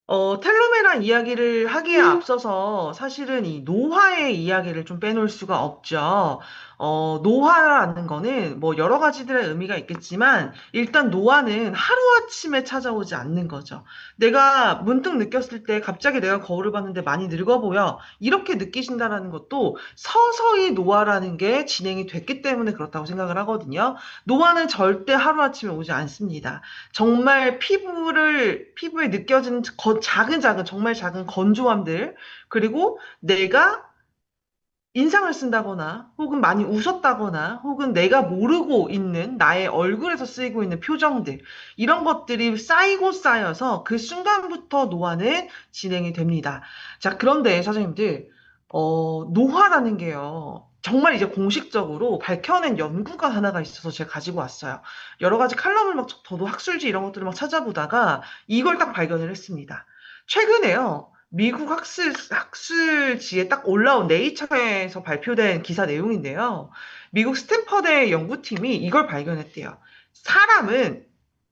텔로메라 이야기를 하기에 앞서서 사실은 이 노화의 이야기를 좀 빼놓을 수가 없죠. 노화라는 거는 뭐 여러 가지들의 의미가 있겠지만 일단 노화는 하루아침에 찾아오지 않는 거죠. 내가 문득 느꼈을 때 갑자기 내가 거울을 봤는데 많이 늙어 보여. 이렇게 느끼신다라는 것도 서서히 노화라는 게 진행이 됐기 때문에 그렇다고 생각을 하거든요. 노화는 절대 하루아침에 오지 않습니다. 정말 피부에 느껴지는 작은 정말 작은 건조함들, 그리고 내가 인상을 쓴다거나, 혹은 많이 웃었다거나, 혹은 내가 모르고 있는 나의 얼굴에서 쓰이고 있는 표정들, 이런 것들이 쌓이고 쌓여서 그 순간부터 노화는 진행이 됩니다. 자, 그런데 사장님들, 노화라는 게요. 정말 이제 공식적으로 밝혀낸 연구가 하나가 있어서 제가 가지고 왔어요. 여러 가지 칼럼을 막 저도 학술지 이런 것들을 막 찾아보다가 이걸 딱 발견을 했습니다. 최근에요. 미국 학술지에 딱 올라온 네이처에서 발표된 기사 내용인데요. 미국 스탠퍼드의 연구팀이 이걸 발견했대요. 사람은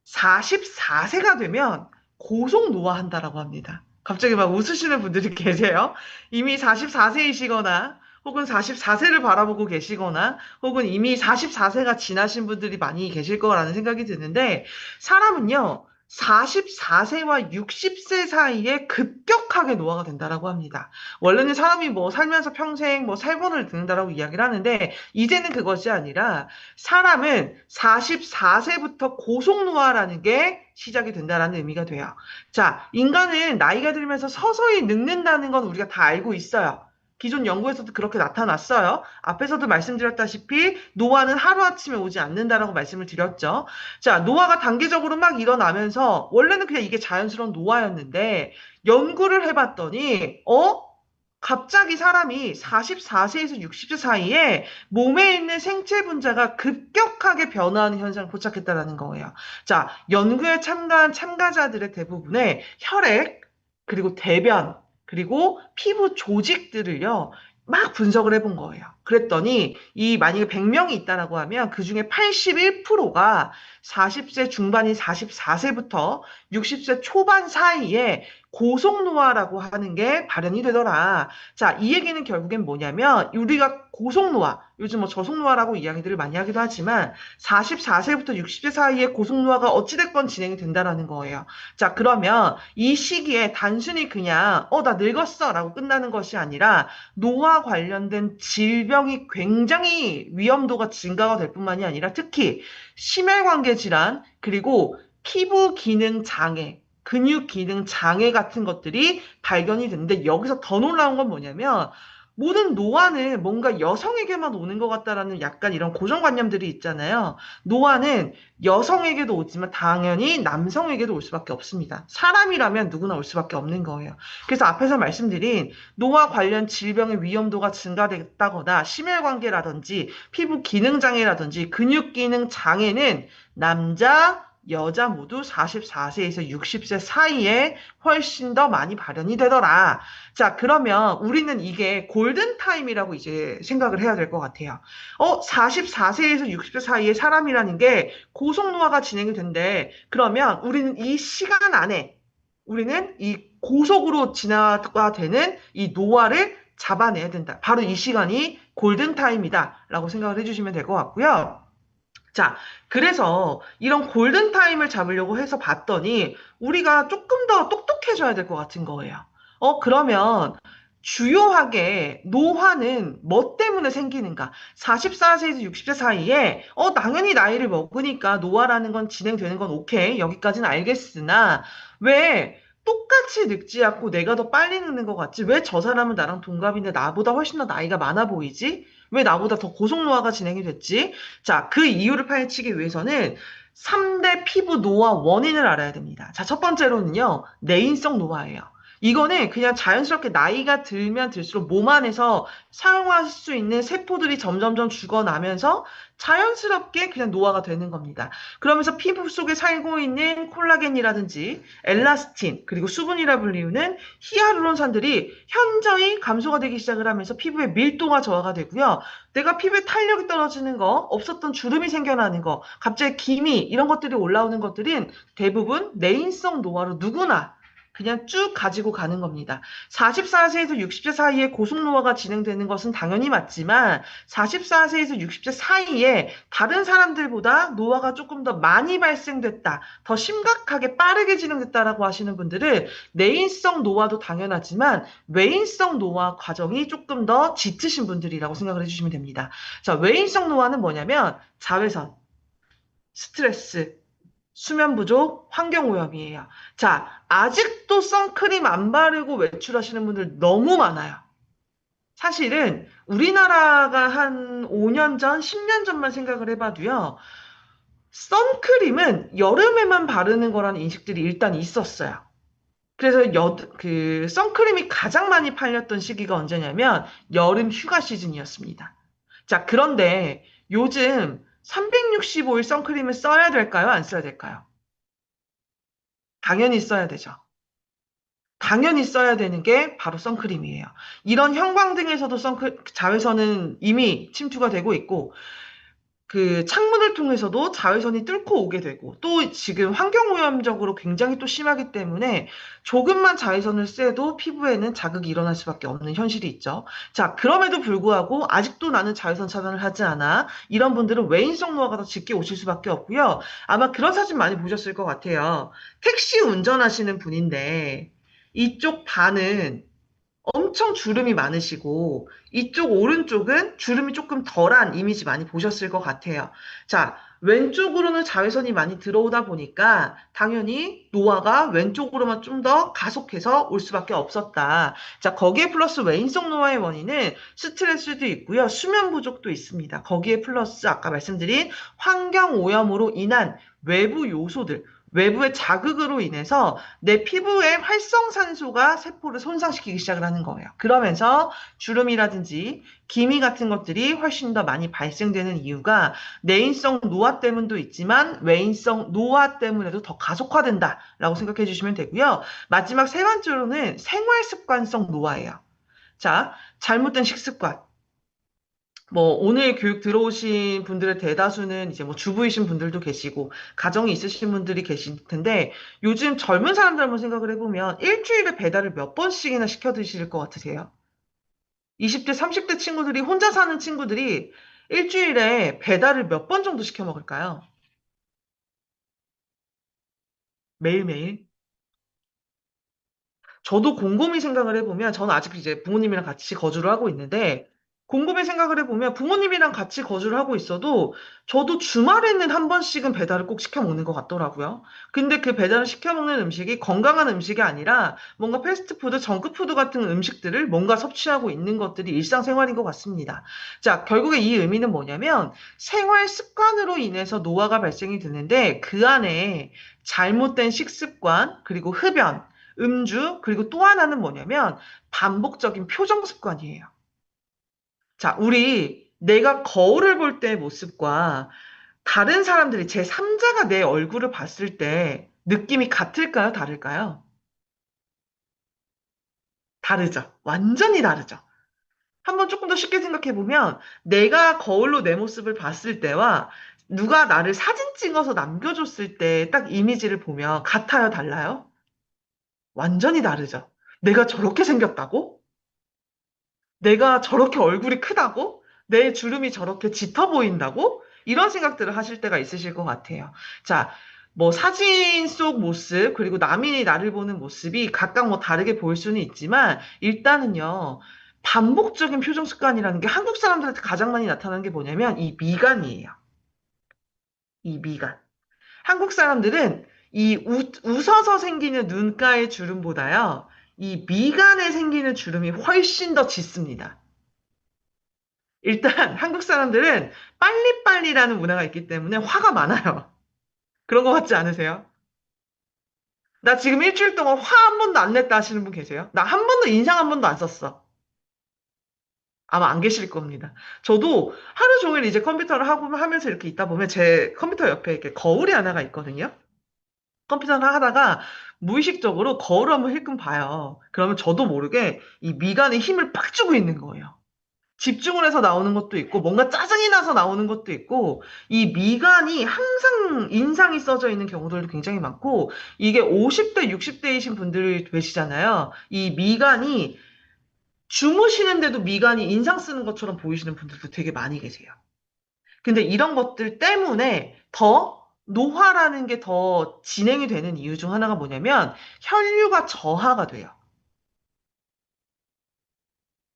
44세가 되면 고속 노화한다라고 합니다. 갑자기 막 웃으시는 분들이 계세요. 이미 44세이시거나 혹은 44세를 바라보고 계시거나 혹은 이미 44세가 지나신 분들이 많이 계실 거라는 생각이 드는데 사람은요. 44세와 60세 사이에 급격하게 노화가 된다라고 합니다. 원래는 사람이 뭐 살면서 평생 뭐 살번을 듣는다라고 이야기를 하는데 이제는 그것이 아니라 사람은 44세부터 고속노화라는 게 시작이 된다라는 의미가 돼요. 자, 인간은 나이가 들면서 서서히 늙는다는 건 우리가 다 알고 있어요. 기존 연구에서도 그렇게 나타났어요. 앞에서도 말씀드렸다시피 노화는 하루아침에 오지 않는다라고 말씀을 드렸죠. 자, 노화가 단계적으로 막 일어나면서 원래는 그냥 이게 자연스러운 노화였는데 연구를 해봤더니 갑자기 사람이 44세에서 60세 사이에 몸에 있는 생체 분자가 급격하게 변화하는 현상을 포착했다라는 거예요. 자, 연구에 참가한 참가자들의 대부분의 혈액, 그리고 대변, 그리고 피부 조직들을요, 막 분석을 해본 거예요. 그랬더니 이 만약에 100명이 있다라고 하면 그중에 81%가 40세 중반인 44세부터 60세 초반 사이에 고속노화라고 하는 게 발현이 되더라. 자, 이 얘기는 결국엔 뭐냐면 우리가 고속노화, 요즘 뭐 저속노화라고 이야기들을 많이 하기도 하지만 44세부터 60세 사이에 고속노화가 어찌됐건 진행이 된다라는 거예요. 자, 그러면 이 시기에 단순히 그냥 나 늙었어 라고 끝나는 것이 아니라 노화 관련된 질병이 굉장히 위험도가 증가가 될 뿐만이 아니라 특히 심혈관계 질환 그리고 피부 기능 장애 근육 기능 장애 같은 것들이 발견이 됐는데 여기서 더 놀라운 건 뭐냐면 모든 노화는 뭔가 여성에게만 오는 것 같다라는 약간 이런 고정관념들이 있잖아요. 노화는 여성에게도 오지만 당연히 남성에게도 올 수밖에 없습니다. 사람이라면 누구나 올 수밖에 없는 거예요. 그래서 앞에서 말씀드린 노화 관련 질병의 위험도가 증가됐다거나 심혈관계라든지 피부 기능 장애라든지 근육 기능 장애는 남자, 여자 모두 44세에서 60세 사이에 훨씬 더 많이 발현이 되더라. 자, 그러면 우리는 이게 골든타임이라고 이제 생각을 해야 될 것 같아요. 44세에서 60세 사이에 사람이라는 게 고속노화가 진행이 된대. 그러면 우리는 이 시간 안에 우리는 이 고속으로 진화가 되는 이 노화를 잡아내야 된다. 바로 이 시간이 골든타임이다라고 생각을 해주시면 될 것 같고요. 자, 그래서 이런 골든타임을 잡으려고 해서 봤더니 우리가 조금 더 똑똑해져야 될 것 같은 거예요. 그러면 주요하게 노화는 뭐 때문에 생기는가? 44세에서 60세 사이에 당연히 나이를 먹으니까 노화라는 건 진행되는 건 오케이. 여기까지는 알겠으나 왜 똑같이 늙지 않고 내가 더 빨리 늙는 것 같지? 왜 저 사람은 나랑 동갑인데 나보다 훨씬 더 나이가 많아 보이지? 왜 나보다 더 고속노화가 진행이 됐지? 자, 그 이유를 파헤치기 위해서는 3대 피부 노화 원인을 알아야 됩니다. 자, 첫 번째로는요, 내인성 노화예요. 이거는 그냥 자연스럽게 나이가 들면 들수록 몸 안에서 사용할 수 있는 세포들이 점점점 죽어나면서 자연스럽게 그냥 노화가 되는 겁니다. 그러면서 피부 속에 살고 있는 콜라겐이라든지 엘라스틴, 그리고 수분이라 불리우는 히알루론산들이 현저히 감소가 되기 시작을 하면서 피부의 밀도가 저하가 되고요. 내가 피부에 탄력이 떨어지는 거, 없었던 주름이 생겨나는 거, 갑자기 기미 이런 것들이 올라오는 것들은 대부분 내인성 노화로 누구나 그냥 쭉 가지고 가는 겁니다. 44세에서 60세 사이에 고속노화가 진행되는 것은 당연히 맞지만 44세에서 60세 사이에 다른 사람들보다 노화가 조금 더 많이 발생됐다, 더 심각하게 빠르게 진행됐다라고 하시는 분들은 내인성 노화도 당연하지만 외인성 노화 과정이 조금 더 짙으신 분들이라고 생각을 해주시면 됩니다. 자, 외인성 노화는 뭐냐면 자외선, 스트레스, 수면 부족, 환경 오염이에요. 자, 아직도 선크림 안 바르고 외출하시는 분들 너무 많아요. 사실은 우리나라가 한 5년 전, 10년 전만 생각을 해봐도요, 선크림은 여름에만 바르는 거라는 인식들이 일단 있었어요. 그래서 선크림이 가장 많이 팔렸던 시기가 언제냐면 여름 휴가 시즌이었습니다. 자, 그런데 요즘 365일 선크림을 써야 될까요? 안 써야 될까요? 당연히 써야 되죠. 당연히 써야 되는 게 바로 선크림이에요. 이런 형광등에서도 자외선은 이미 침투가 되고 있고, 그 창문을 통해서도 자외선이 뚫고 오게 되고 또 지금 환경오염적으로 굉장히 또 심하기 때문에 조금만 자외선을 쐬도 피부에는 자극이 일어날 수밖에 없는 현실이 있죠. 자, 그럼에도 불구하고 아직도 나는 자외선 차단을 하지 않아. 이런 분들은 외인성 노화가 더 짙게 오실 수밖에 없고요. 아마 그런 사진 많이 보셨을 것 같아요. 택시 운전하시는 분인데 이쪽 반은 엄청 주름이 많으시고 이쪽 오른쪽은 주름이 조금 덜한 이미지 많이 보셨을 것 같아요. 자, 왼쪽으로는 자외선이 많이 들어오다 보니까 당연히 노화가 왼쪽으로만 좀 더 가속해서 올 수밖에 없었다. 자, 거기에 플러스 외인성 노화의 원인은 스트레스도 있고요. 수면 부족도 있습니다. 거기에 플러스 아까 말씀드린 환경 오염으로 인한 외부 요소들, 외부의 자극으로 인해서 내 피부의 활성산소가 세포를 손상시키기 시작을 하는 거예요. 그러면서 주름이라든지 기미 같은 것들이 훨씬 더 많이 발생되는 이유가 내인성 노화 때문도 있지만 외인성 노화 때문에도 더 가속화된다라고 생각해 주시면 되고요. 마지막 세 번째로는 생활습관성 노화예요. 자, 잘못된 식습관. 뭐 오늘 교육 들어오신 분들의 대다수는 이제 뭐 주부이신 분들도 계시고 가정이 있으신 분들이 계실 텐데 요즘 젊은 사람들 한번 생각을 해보면 일주일에 배달을 몇 번씩이나 시켜 드실 것 같으세요? 20대, 30대 친구들이 혼자 사는 친구들이 일주일에 배달을 몇 번 정도 시켜 먹을까요? 매일매일. 저도 곰곰이 생각을 해보면, 저는 아직 이제 부모님이랑 같이 거주를 하고 있는데, 곰곰이 생각을 해보면 부모님이랑 같이 거주를 하고 있어도 저도 주말에는 한 번씩은 배달을 꼭 시켜 먹는 것 같더라고요. 근데 그 배달을 시켜 먹는 음식이 건강한 음식이 아니라 뭔가 패스트푸드, 정크푸드 같은 음식들을 뭔가 섭취하고 있는 것들이 일상생활인 것 같습니다. 자, 결국에 이 의미는 뭐냐면 생활 습관으로 인해서 노화가 발생이 되는데 그 안에 잘못된 식습관, 그리고 흡연, 음주, 그리고 또 하나는 뭐냐면 반복적인 표정 습관이에요. 자, 우리 내가 거울을 볼 때의 모습과 다른 사람들이 제3자가 내 얼굴을 봤을 때 느낌이 같을까요? 다를까요? 다르죠. 완전히 다르죠. 한번 조금 더 쉽게 생각해 보면 내가 거울로 내 모습을 봤을 때와 누가 나를 사진 찍어서 남겨줬을 때 딱 이미지를 보면 같아요? 달라요? 완전히 다르죠. 내가 저렇게 생겼다고? 내가 저렇게 얼굴이 크다고? 내 주름이 저렇게 짙어 보인다고? 이런 생각들을 하실 때가 있으실 것 같아요. 자, 뭐 사진 속 모습, 그리고 남이 나를 보는 모습이 각각 뭐 다르게 보일 수는 있지만, 일단은요, 반복적인 표정 습관이라는 게 한국 사람들한테 가장 많이 나타나는 게 뭐냐면, 이 미간이에요. 이 미간. 한국 사람들은 웃어서 생기는 눈가의 주름보다요, 이 미간에 생기는 주름이 훨씬 더 짙습니다. 일단 한국 사람들은 빨리빨리라는 문화가 있기 때문에 화가 많아요. 그런 거 같지 않으세요? 나 지금 일주일 동안 화 한 번도 안 냈다 하시는 분 계세요? 나 한 번도 인상 한 번도 안 썼어. 아마 안 계실 겁니다. 저도 하루 종일 이제 컴퓨터를 하고 하면서 이렇게 있다 보면 제 컴퓨터 옆에 이렇게 거울이 하나가 있거든요. 컴퓨터를 하다가 무의식적으로 거울을 한번 힐끔 봐요. 그러면 저도 모르게 이 미간에 힘을 팍 주고 있는 거예요. 집중을 해서 나오는 것도 있고, 뭔가 짜증이 나서 나오는 것도 있고, 이 미간이 항상 인상이 써져 있는 경우들도 굉장히 많고, 이게 50대, 60대이신 분들이 계시잖아요. 이 미간이 주무시는데도 미간이 인상 쓰는 것처럼 보이시는 분들도 되게 많이 계세요. 근데 이런 것들 때문에 더 노화라는 게 더 진행이 되는 이유 중 하나가 뭐냐면 혈류가 저하가 돼요.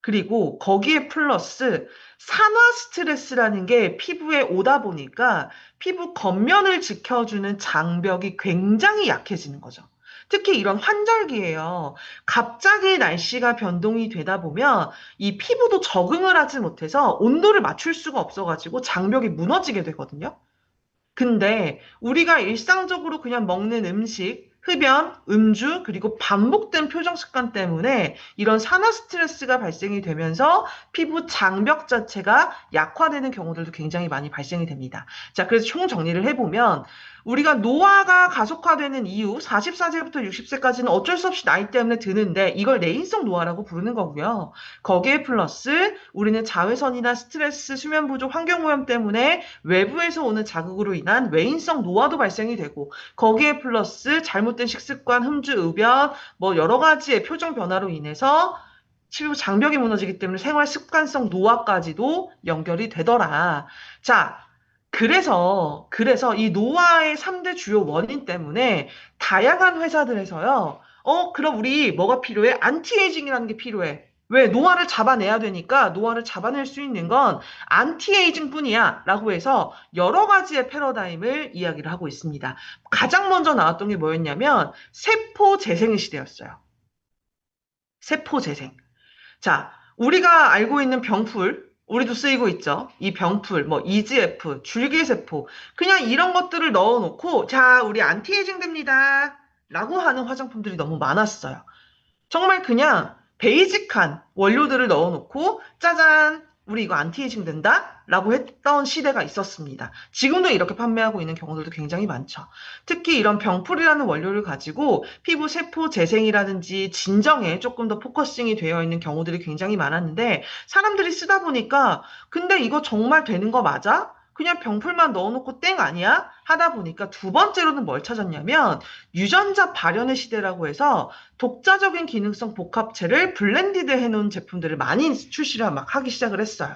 그리고 거기에 플러스 산화 스트레스라는 게 피부에 오다 보니까 피부 겉면을 지켜주는 장벽이 굉장히 약해지는 거죠. 특히 이런 환절기예요. 갑자기 날씨가 변동이 되다 보면 이 피부도 적응을 하지 못해서 온도를 맞출 수가 없어가지고 장벽이 무너지게 되거든요. 근데 우리가 일상적으로 그냥 먹는 음식, 흡연, 음주, 그리고 반복된 표정 습관 때문에 이런 산화 스트레스가 발생이 되면서 피부 장벽 자체가 약화되는 경우들도 굉장히 많이 발생이 됩니다. 자, 그래서 총 정리를 해보면 우리가 노화가 가속화되는 이유, 44세부터 60세까지는 어쩔 수 없이 나이 때문에 드는데 이걸 내인성 노화라고 부르는 거고요. 거기에 플러스 우리는 자외선이나 스트레스, 수면 부족, 환경오염 때문에 외부에서 오는 자극으로 인한 외인성 노화도 발생이 되고 거기에 플러스 잘못된 식습관, 흠주, 흡연, 뭐 여러 가지의 표정 변화로 인해서 피부 장벽이 무너지기 때문에 생활 습관성 노화까지도 연결이 되더라. 자, 그래서 이 노화의 3대 주요 원인 때문에 다양한 회사들에서요. 그럼 우리 뭐가 필요해? 안티에이징이라는 게 필요해. 왜? 노화를 잡아내야 되니까 노화를 잡아낼 수 있는 건 안티에이징 뿐이야. 라고 해서 여러 가지의 패러다임을 이야기를 하고 있습니다. 가장 먼저 나왔던 게 뭐였냐면 세포 재생의 시대였어요. 세포 재생. 자, 우리가 알고 있는 병풀, 우리도 쓰이고 있죠. 이 병풀, 뭐, EGF, 줄기세포, 그냥 이런 것들을 넣어놓고, 자, 우리 안티에이징 됩니다. 라고 하는 화장품들이 너무 많았어요. 정말 그냥 베이직한 원료들을 넣어놓고 짜잔 우리 이거 안티에이징 된다? 라고 했던 시대가 있었습니다. 지금도 이렇게 판매하고 있는 경우들도 굉장히 많죠. 특히 이런 병풀이라는 원료를 가지고 피부 세포 재생이라든지 진정에 조금 더 포커싱이 되어 있는 경우들이 굉장히 많았는데 사람들이 쓰다 보니까 근데 이거 정말 되는 거 맞아? 그냥 병풀만 넣어놓고 땡 아니야? 하다 보니까 두 번째로는 뭘 찾았냐면 유전자 발현의 시대라고 해서 독자적인 기능성 복합체를 블렌디드 해놓은 제품들을 많이 출시를 막 하기 시작을 했어요.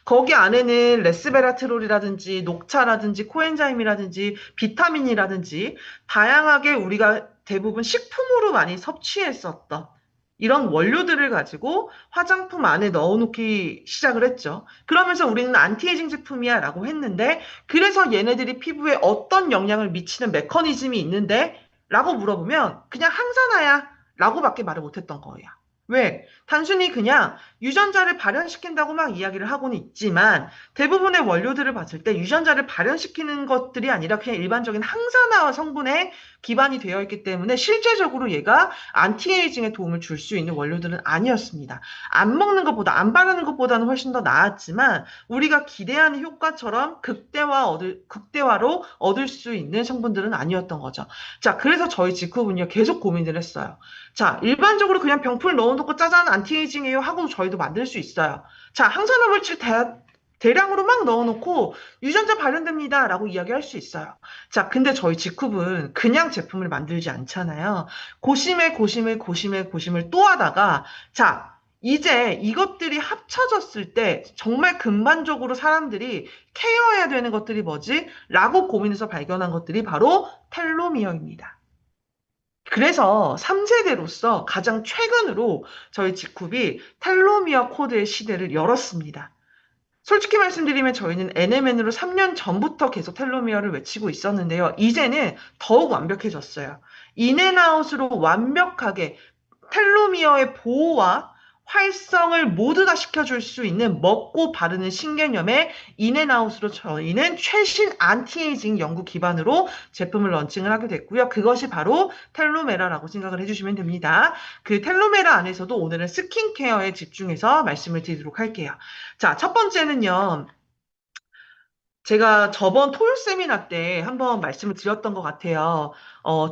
거기 안에는 레스베라트롤이라든지 녹차라든지 코엔자임이라든지 비타민이라든지 다양하게 우리가 대부분 식품으로 많이 섭취했었던 이런 원료들을 가지고 화장품 안에 넣어놓기 시작을 했죠. 그러면서 우리는 안티에이징 제품이야 라고 했는데 그래서 얘네들이 피부에 어떤 영향을 미치는 메커니즘이 있는데 라고 물어보면 그냥 항산화야 라고밖에 말을 못했던 거예요. 왜? 단순히 그냥 유전자를 발현시킨다고 막 이야기를 하고는 있지만 대부분의 원료들을 봤을 때 유전자를 발현시키는 것들이 아니라 그냥 일반적인 항산화 성분에 기반이 되어 있기 때문에 실제적으로 얘가 안티에이징에 도움을 줄 수 있는 원료들은 아니었습니다. 안 먹는 것보다, 안 바르는 것보다는 훨씬 더 나았지만 우리가 기대하는 효과처럼 극대화로 얻을 수 있는 성분들은 아니었던 거죠. 자, 그래서 저희 직후군요 계속 고민을 했어요. 자, 일반적으로 그냥 병풀 넣어놓고 짜잔 안티에이징이에요 하고 저희도 만들 수 있어요. 자, 항산화 물질 대량으로 막 넣어놓고 유전자 발현됩니다 라고 이야기할 수 있어요. 자, 근데 저희 직후은 그냥 제품을 만들지 않잖아요. 고심을 또 하다가 자, 이제 이것들이 합쳐졌을 때 정말 근반적으로 사람들이 케어해야 되는 것들이 뭐지? 라고 고민해서 발견한 것들이 바로 텔로미어입니다. 그래서 3세대로서 가장 최근으로 저희 직굽이 텔로미어 코드의 시대를 열었습니다. 솔직히 말씀드리면 저희는 NMN으로 3년 전부터 계속 텔로미어를 외치고 있었는데요. 이제는 더욱 완벽해졌어요. 인앤아웃으로 완벽하게 텔로미어의 보호와 활성을 모두 다 시켜줄 수 있는 먹고 바르는 신개념의 인앤아웃으로 저희는 최신 안티에이징 연구 기반으로 제품을 런칭을 하게 됐고요. 그것이 바로 텔로메라라고 생각을 해주시면 됩니다. 그 텔로메라 안에서도 오늘은 스킨케어에 집중해서 말씀을 드리도록 할게요. 자, 첫 번째는요. 제가 저번 토요 세미나 때 한번 말씀을 드렸던 것 같아요.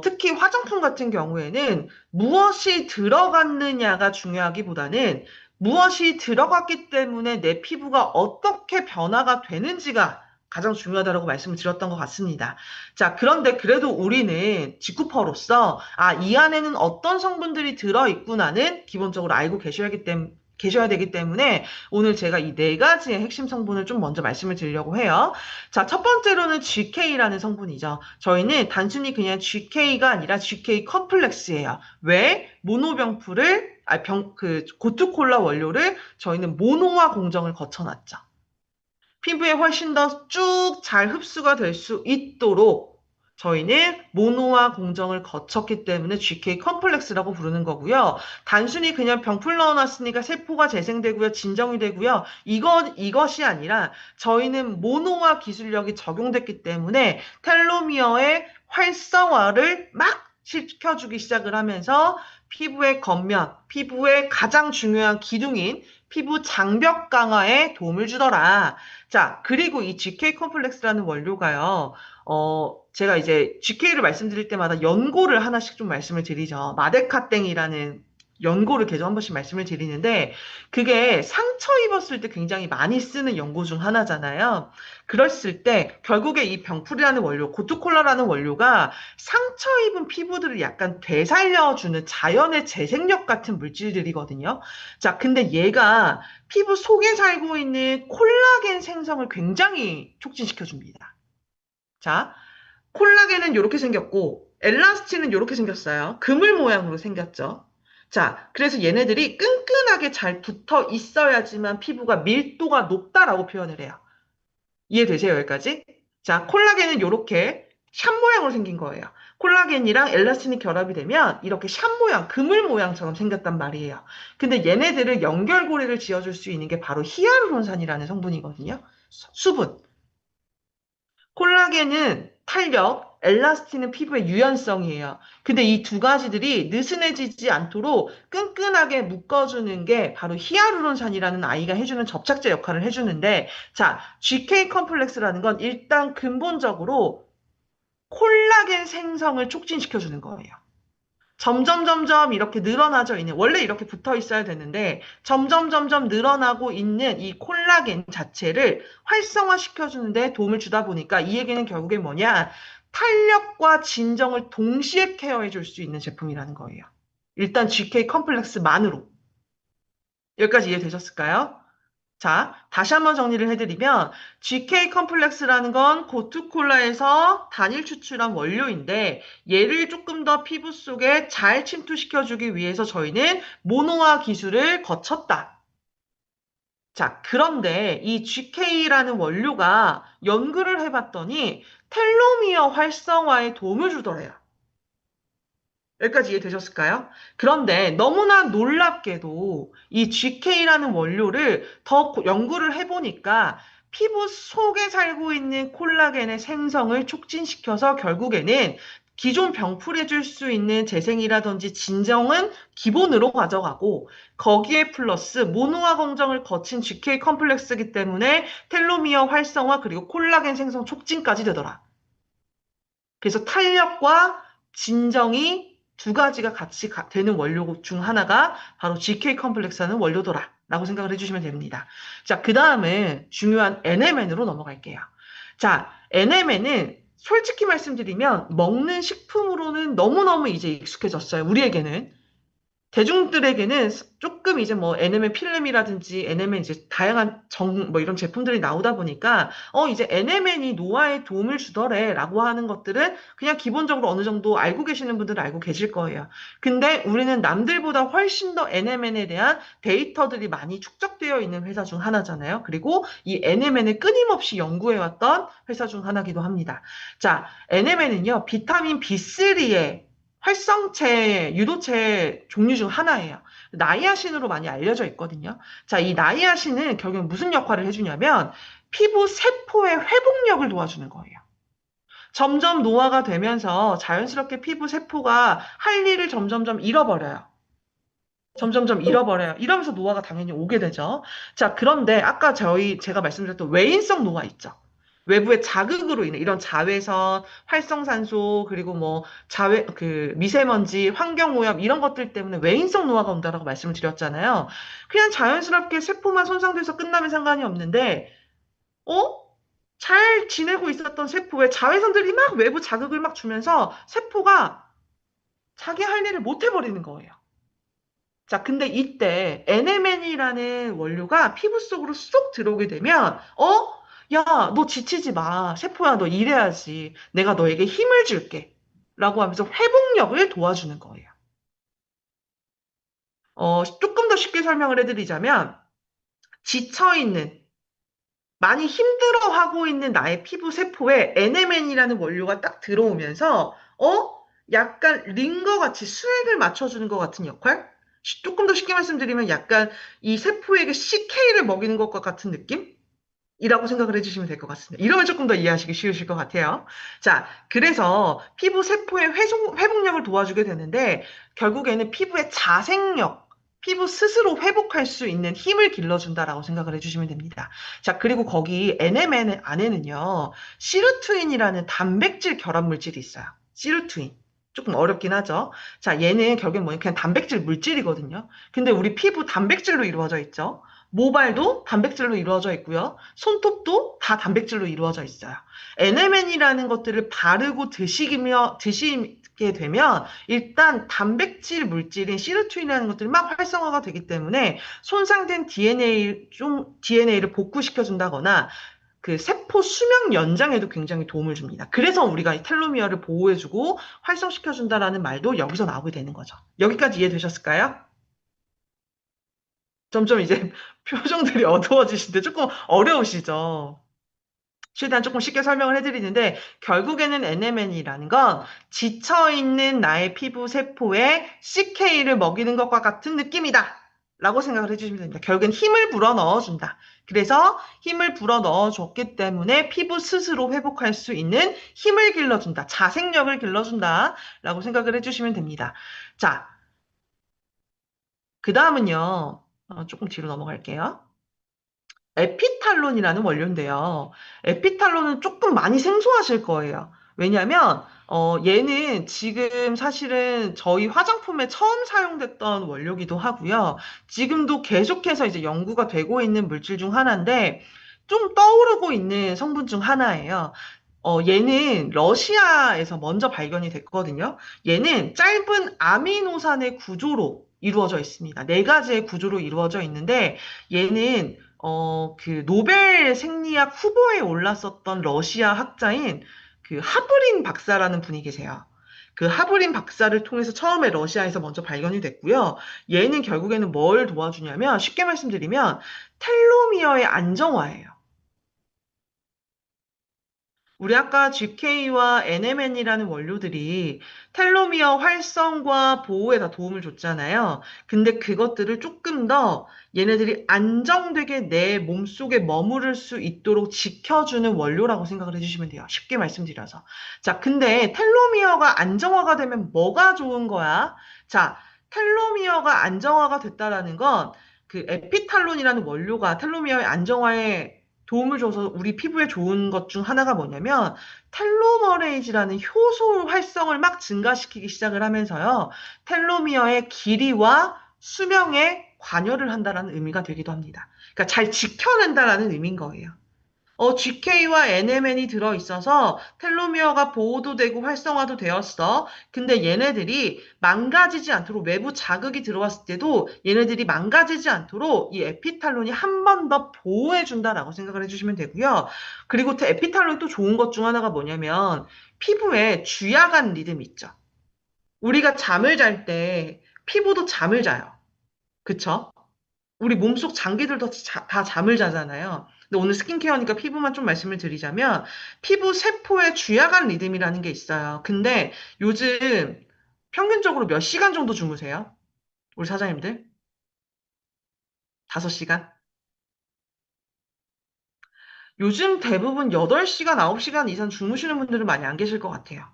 특히 화장품 같은 경우에는 무엇이 들어갔느냐가 중요하기보다는 무엇이 들어갔기 때문에 내 피부가 어떻게 변화가 되는지가 가장 중요하다고 말씀을 드렸던 것 같습니다. 자, 그런데 그래도 우리는 직구퍼로서, 이 안에는 어떤 성분들이 들어있구나는 기본적으로 알고 계셔야 되기 때문에 오늘 제가 이 네 가지의 핵심 성분을 좀 먼저 말씀을 드리려고 해요. 자, 첫 번째로는 GK라는 성분이죠. 저희는 단순히 그냥 GK가 아니라 GK 컴플렉스예요. 왜? 모노병풀을, 고투콜라 원료를 저희는 모노화 공정을 거쳐놨죠. 피부에 훨씬 더 쭉 잘 흡수가 될 수 있도록 저희는 모노화 공정을 거쳤기 때문에 GK 컴플렉스라고 부르는 거고요. 단순히 그냥 병풀 넣어놨으니까 세포가 재생되고요, 진정이 되고요. 이것이 아니라 저희는 모노화 기술력이 적용됐기 때문에 텔로미어의 활성화를 막 시켜주기 시작을 하면서 피부의 겉면, 피부의 가장 중요한 기둥인 피부 장벽 강화에 도움을 주더라. 자, 그리고 이 GK 컴플렉스라는 원료가요, 제가 이제 GK를 말씀드릴 때마다 연고를 하나씩 좀 말씀을 드리죠. 마데카땡이라는 연고를 계속 한 번씩 말씀을 드리는데, 그게 상처 입었을 때 굉장히 많이 쓰는 연고 중 하나잖아요. 그랬을 때, 결국에 이 병풀이라는 원료, 고투콜라라는 원료가 상처 입은 피부들을 약간 되살려주는 자연의 재생력 같은 물질들이거든요. 자, 근데 얘가 피부 속에 살고 있는 콜라겐 생성을 굉장히 촉진시켜줍니다. 자, 콜라겐은 이렇게 생겼고, 엘라스틴은 이렇게 생겼어요. 그물 모양으로 생겼죠. 자, 그래서 얘네들이 끈끈하게 잘 붙어 있어야지만 피부가 밀도가 높다라고 표현을 해요. 이해되세요, 여기까지? 자, 콜라겐은 이렇게 샷 모양으로 생긴 거예요. 콜라겐이랑 엘라스틴이 결합이 되면 이렇게 샷 모양, 그물 모양처럼 생겼단 말이에요. 근데 얘네들을 연결고리를 지어줄 수 있는 게 바로 히아루론산이라는 성분이거든요. 수분. 콜라겐은 탄력, 엘라스틴은 피부의 유연성이에요. 근데 이 두 가지들이 느슨해지지 않도록 끈끈하게 묶어주는 게 바로 히아루론산이라는 아이가 해주는 접착제 역할을 해주는데, 자, GK 컴플렉스라는 건 일단 근본적으로 콜라겐 생성을 촉진시켜주는 거예요. 점점 이렇게 늘어나져 있는, 원래 이렇게 붙어 있어야 되는데, 점점 늘어나고 있는 이 콜라겐 자체를 활성화시켜주는데 도움을 주다 보니까 이 얘기는 결국에 뭐냐? 탄력과 진정을 동시에 케어해 줄 수 있는 제품이라는 거예요. 일단 GK 컴플렉스만으로. 여기까지 이해되셨을까요? 자, 다시 한번 정리를 해드리면 GK 컴플렉스라는 건 고투콜라에서 단일 추출한 원료인데 얘를 조금 더 피부 속에 잘 침투시켜주기 위해서 저희는 모노화 기술을 거쳤다. 자, 그런데 이 GK라는 원료가 연구를 해봤더니 텔로미어 활성화에 도움을 주더래요. 여기까지 이해되셨을까요? 그런데 너무나 놀랍게도 이 GK라는 원료를 더 연구를 해보니까 피부 속에 살고 있는 콜라겐의 생성을 촉진시켜서 결국에는 기존 병풀해 줄 수 있는 재생이라든지 진정은 기본으로 가져가고 거기에 플러스 모노화 공정을 거친 GK 컴플렉스이기 때문에 텔로미어 활성화 그리고 콜라겐 생성 촉진까지 되더라. 그래서 탄력과 진정이 두 가지가 같이 되는 원료 중 하나가 바로 GK 컴플렉스라는 원료더라. 라고 생각을 해주시면 됩니다. 자, 그 다음에 중요한 NMN으로 넘어갈게요. 자, NMN은 솔직히 말씀드리면 먹는 식품으로는 너무너무 이제 익숙해졌어요. 우리에게는. 대중들에게는 조금 이제 뭐 NMN 필름이라든지 NMN 이제 다양한 뭐 이런 제품들이 나오다 보니까 이제 NMN이 노화에 도움을 주더래라고 하는 것들은 그냥 기본적으로 어느 정도 알고 계시는 분들은 알고 계실 거예요. 근데 우리는 남들보다 훨씬 더 NMN에 대한 데이터들이 많이 축적되어 있는 회사 중 하나잖아요. 그리고 이 NMN을 끊임없이 연구해왔던 회사 중 하나기도 합니다. 자, NMN은요, 비타민 B3의 활성체, 유도체 종류 중 하나예요. 나이아신으로 많이 알려져 있거든요. 자, 이 나이아신은 결국 무슨 역할을 해주냐면 피부 세포의 회복력을 도와주는 거예요. 점점 노화가 되면서 자연스럽게 피부 세포가 할 일을 점점점 잃어버려요. 점점점 잃어버려요. 이러면서 노화가 당연히 오게 되죠. 자, 그런데 아까 제가 말씀드렸던 외인성 노화 있죠. 외부의 자극으로 인해 이런 자외선, 활성산소, 그리고 뭐 미세먼지, 환경오염 이런 것들 때문에 외인성 노화가 온다라고 말씀을 드렸잖아요. 그냥 자연스럽게 세포만 손상돼서 끝나면 상관이 없는데, 어? 잘 지내고 있었던 세포에 자외선들이 막 외부 자극을 막 주면서 세포가 자기 할 일을 못 해버리는 거예요. 자, 근데 이때 NMN이라는 원료가 피부 속으로 쏙 들어오게 되면, 야, 너 지치지 마. 세포야, 너 일해야지. 내가 너에게 힘을 줄게. 라고 하면서 회복력을 도와주는 거예요. 조금 더 쉽게 설명을 해드리자면, 지쳐있는, 많이 힘들어하고 있는 나의 피부 세포에 NMN이라는 원료가 딱 들어오면서, 약간 링거 같이 수액을 맞춰주는 것 같은 역할? 조금 더 쉽게 말씀드리면 약간 이 세포에게 CK를 먹이는 것과 같은 느낌? 이라고 생각을 해주시면 될 것 같습니다. 이러면 조금 더 이해하시기 쉬우실 것 같아요. 자, 그래서 피부 세포의 회복력을 도와주게 되는데, 결국에는 피부의 자생력, 피부 스스로 회복할 수 있는 힘을 길러준다라고 생각을 해주시면 됩니다. 자, 그리고 거기 NMN 안에는요, 시르투인이라는 단백질 결합 물질이 있어요. 시르투인. 조금 어렵긴 하죠. 자, 얘는 결국엔 뭐냐, 그냥 단백질 물질이거든요. 근데 우리 피부 단백질로 이루어져 있죠. 모발도 단백질로 이루어져 있고요. 손톱도 다 단백질로 이루어져 있어요. NMN이라는 것들을 바르고 드시게 되면 일단 단백질 물질인 시르투인이라는 것들이 막 활성화가 되기 때문에 손상된 DNA를 복구시켜 준다거나 그 세포 수명 연장에도 굉장히 도움을 줍니다. 그래서 우리가 이 텔로미어를 보호해주고 활성시켜 준다라는 말도 여기서 나오게 되는 거죠. 여기까지 이해되셨을까요? 점점 이제 표정들이 어두워지시는데 조금 어려우시죠? 최대한 조금 쉽게 설명을 해드리는데, 결국에는 NMN이라는 건 지쳐있는 나의 피부 세포에 CK를 먹이는 것과 같은 느낌이다. 라고 생각을 해주시면 됩니다. 결국엔 힘을 불어 넣어준다. 그래서 힘을 불어 넣어줬기 때문에 피부 스스로 회복할 수 있는 힘을 길러준다. 자생력을 길러준다. 라고 생각을 해주시면 됩니다. 자, 그 다음은요. 조금 뒤로 넘어갈게요. 에피탈론이라는 원료인데요. 에피탈론은 조금 많이 생소하실 거예요. 왜냐면, 얘는 지금 사실은 저희 화장품에 처음 사용됐던 원료기도 하고요. 지금도 계속해서 이제 연구가 되고 있는 물질 중 하나인데, 좀 떠오르고 있는 성분 중 하나예요. 얘는 러시아에서 먼저 발견이 됐거든요. 얘는 짧은 아미노산의 구조로 이루어져 있습니다. 네 가지의 구조로 이루어져 있는데, 얘는 그 노벨 생리학 후보에 올랐었던 러시아 학자인 그 하브린 박사라는 분이 계세요. 그 하브린 박사를 통해서 처음에 러시아에서 먼저 발견이 됐고요. 얘는 결국에는 뭘 도와주냐면, 쉽게 말씀드리면 텔로미어의 안정화예요. 우리 아까 GK와 NMN이라는 원료들이 텔로미어 활성과 보호에 다 도움을 줬잖아요. 근데 그것들을 조금 더 얘네들이 안정되게 내 몸속에 머무를 수 있도록 지켜주는 원료라고 생각을 해주시면 돼요. 쉽게 말씀드려서. 자, 근데 텔로미어가 안정화가 되면 뭐가 좋은 거야? 자, 텔로미어가 안정화가 됐다라는 건 그 에피탈론이라는 원료가 텔로미어의 안정화에 도움을 줘서 우리 피부에 좋은 것 중 하나가 뭐냐면 텔로머레이즈라는 효소 활성을 막 증가시키기 시작을 하면서요. 텔로미어의 길이와 수명에 관여를 한다라는 의미가 되기도 합니다. 그러니까 잘 지켜낸다라는 의미인 거예요. GK와 NMN이 들어있어서 텔로미어가 보호도 되고 활성화도 되었어. 근데 얘네들이 망가지지 않도록 외부 자극이 들어왔을 때도 얘네들이 망가지지 않도록 이 에피탈론이 한 번 더 보호해준다라고 생각을 해주시면 되고요. 그리고 에피탈론이 또 좋은 것 중 하나가 뭐냐면 피부에 주야간 리듬 있죠. 우리가 잠을 잘 때 피부도 잠을 자요. 그쵸? 우리 몸속 장기들도 다 잠을 자잖아요. 근데 오늘 스킨케어니까 피부만 좀 말씀을 드리자면 피부 세포의 주야간 리듬이라는 게 있어요. 근데 요즘 평균적으로 몇 시간 정도 주무세요? 우리 사장님들? 5시간? 요즘 대부분 8시간, 9시간 이상 주무시는 분들은 많이 안 계실 것 같아요.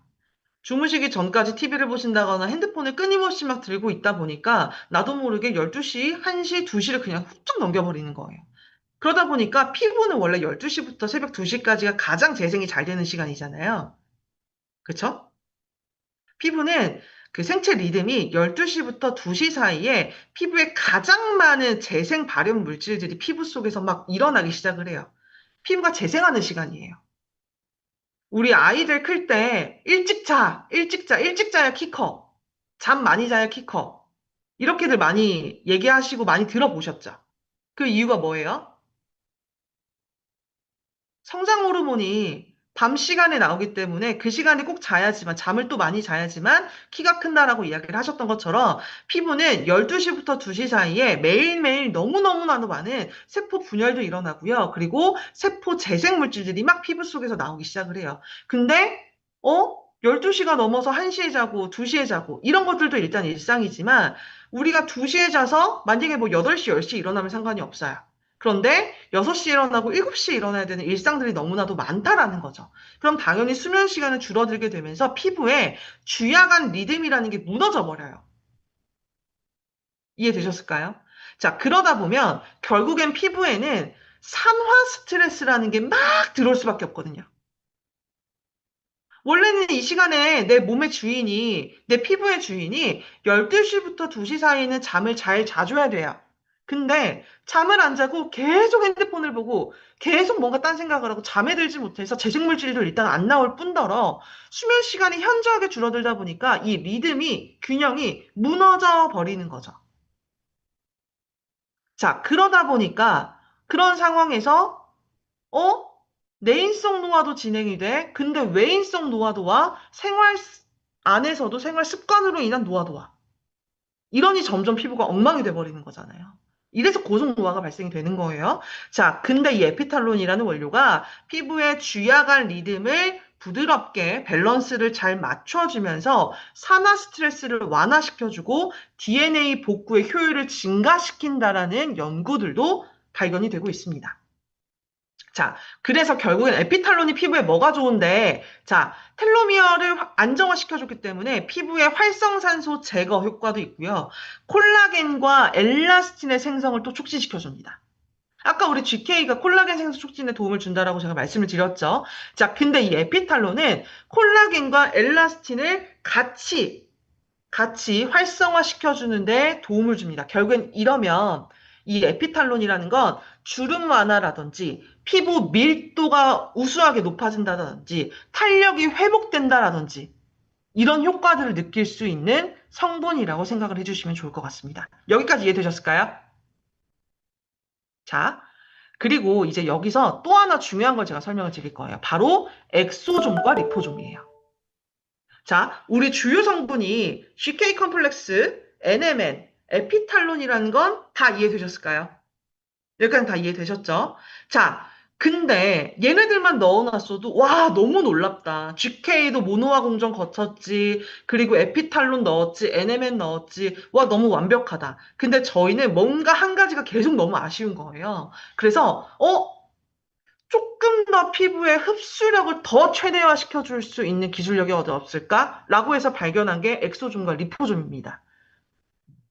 주무시기 전까지 TV를 보신다거나 핸드폰을 끊임없이 막 들고 있다 보니까 나도 모르게 12시, 1시, 2시를 그냥 훌쩍 넘겨버리는 거예요. 그러다 보니까 피부는 원래 12시부터 새벽 2시까지가 가장 재생이 잘 되는 시간이잖아요. 그쵸? 피부는 그 생체 리듬이 12시부터 2시 사이에 피부에 가장 많은 재생 발현 물질들이 피부 속에서 막 일어나기 시작을 해요. 피부가 재생하는 시간이에요. 우리 아이들 클 때 일찍 자, 일찍 자, 일찍 자야 키 커. 잠 많이 자야 키 커. 이렇게들 많이 얘기하시고 많이 들어보셨죠? 그 이유가 뭐예요? 성장 호르몬이 밤 시간에 나오기 때문에 그 시간에 꼭 자야지만, 잠을 또 많이 자야지만 키가 큰다라고 이야기를 하셨던 것처럼 피부는 12시부터 2시 사이에 매일매일 너무너무나도 많은 세포 분열도 일어나고요. 그리고 세포 재생 물질들이 막 피부 속에서 나오기 시작을 해요. 근데, 12시가 넘어서 1시에 자고 2시에 자고 이런 것들도 일단 일상이지만 우리가 2시에 자서 만약에 뭐 8시, 10시 일어나면 상관이 없어요. 그런데 6시에 일어나고 7시에 일어나야 되는 일상들이 너무나도 많다라는 거죠. 그럼 당연히 수면 시간은 줄어들게 되면서 피부에 주야간 리듬이라는 게 무너져 버려요. 이해되셨을까요? 자, 그러다 보면 결국엔 피부에는 산화 스트레스라는 게 막 들어올 수밖에 없거든요. 원래는 이 시간에 내 몸의 주인이, 내 피부의 주인이 12시부터 2시 사이에는 잠을 잘 자줘야 돼요. 근데 잠을 안 자고 계속 핸드폰을 보고 계속 뭔가 딴 생각을 하고 잠에 들지 못해서 재생물질도 일단 안 나올 뿐더러 수면 시간이 현저하게 줄어들다 보니까 이 리듬이, 균형이 무너져 버리는 거죠. 자, 그러다 보니까 그런 상황에서 어? 내인성 노화도 진행이 돼. 근데 외인성 노화도 와. 안에서도 생활 습관으로 인한 노화도 와. 이러니 점점 피부가 엉망이 돼버리는 거잖아요. 이래서 고속 노화가 발생이 되는 거예요. 자, 근데 이 에피탈론이라는 원료가 피부의 주야간 리듬을 부드럽게 밸런스를 잘 맞춰주면서 산화 스트레스를 완화시켜주고 DNA 복구의 효율을 증가시킨다라는 연구들도 발견이 되고 있습니다. 자, 그래서 결국엔 에피탈론이 피부에 뭐가 좋은데, 자, 텔로미어를 안정화시켜줬기 때문에 피부의 활성산소 제거 효과도 있고요. 콜라겐과 엘라스틴의 생성을 또 촉진시켜줍니다. 아까 우리 GK가 콜라겐 생성 촉진에 도움을 준다라고 제가 말씀을 드렸죠. 자, 근데 이 에피탈론은 콜라겐과 엘라스틴을 같이 활성화시켜주는데 도움을 줍니다. 결국엔 이러면 이 에피탈론이라는 건 주름 완화라든지 피부 밀도가 우수하게 높아진다든지 탄력이 회복된다라든지 이런 효과들을 느낄 수 있는 성분이라고 생각을 해주시면 좋을 것 같습니다. 여기까지 이해되셨을까요? 자, 그리고 이제 여기서 또 하나 중요한 걸 제가 설명을 드릴 거예요. 바로 엑소좀과 리포좀이에요. 자, 우리 주요 성분이 CK 컴플렉스, NMN, 에피탈론이라는 건 다 이해되셨을까요? 여기까지 다 이해되셨죠? 자, 근데 얘네들만 넣어놨어도 와, 너무 놀랍다. GK도 모노화 공정 거쳤지. 그리고 에피탈론 넣었지. NMN 넣었지. 와, 너무 완벽하다. 근데 저희는 뭔가 한 가지가 계속 너무 아쉬운 거예요. 그래서 조금 더 피부의 흡수력을 더 최대화시켜 줄 수 있는 기술력이 어디 없을까? 라고 해서 발견한 게 엑소좀과 리포좀입니다.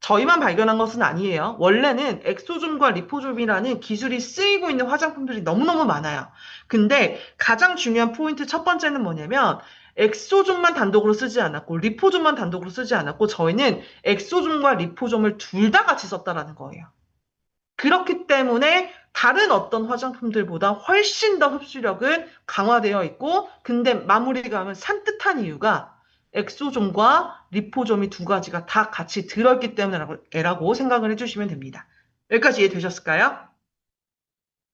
저희만 발견한 것은 아니에요. 원래는 엑소좀과 리포좀이라는 기술이 쓰이고 있는 화장품들이 너무너무 많아요. 근데 가장 중요한 포인트 첫 번째는 뭐냐면 엑소좀만 단독으로 쓰지 않았고 리포좀만 단독으로 쓰지 않았고 저희는 엑소좀과 리포좀을 둘 다 같이 썼다라는 거예요. 그렇기 때문에 다른 어떤 화장품들보다 훨씬 더 흡수력은 강화되어 있고, 근데 마무리가 하면 산뜻한 이유가 엑소좀과 리포좀이 두 가지가 다 같이 들어있기 때문이라고 생각을 해주시면 됩니다. 여기까지 이해되셨을까요?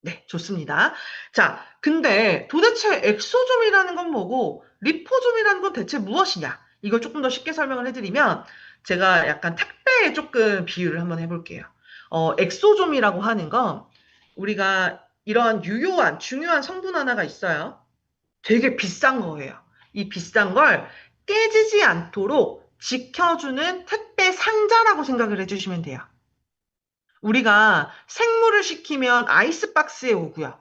네, 좋습니다. 자, 근데 도대체 엑소좀이라는 건 뭐고, 리포좀이라는 건 대체 무엇이냐? 이걸 조금 더 쉽게 설명을 해드리면, 제가 약간 택배에 조금 비유를 한번 해볼게요. 엑소좀이라고 하는 건, 우리가 이러한 유효한, 중요한 성분 하나가 있어요. 되게 비싼 거예요. 이 비싼 걸 깨지지 않도록 지켜주는 택배 상자라고 생각을 해주시면 돼요. 우리가 생물을 시키면 아이스박스에 오고요.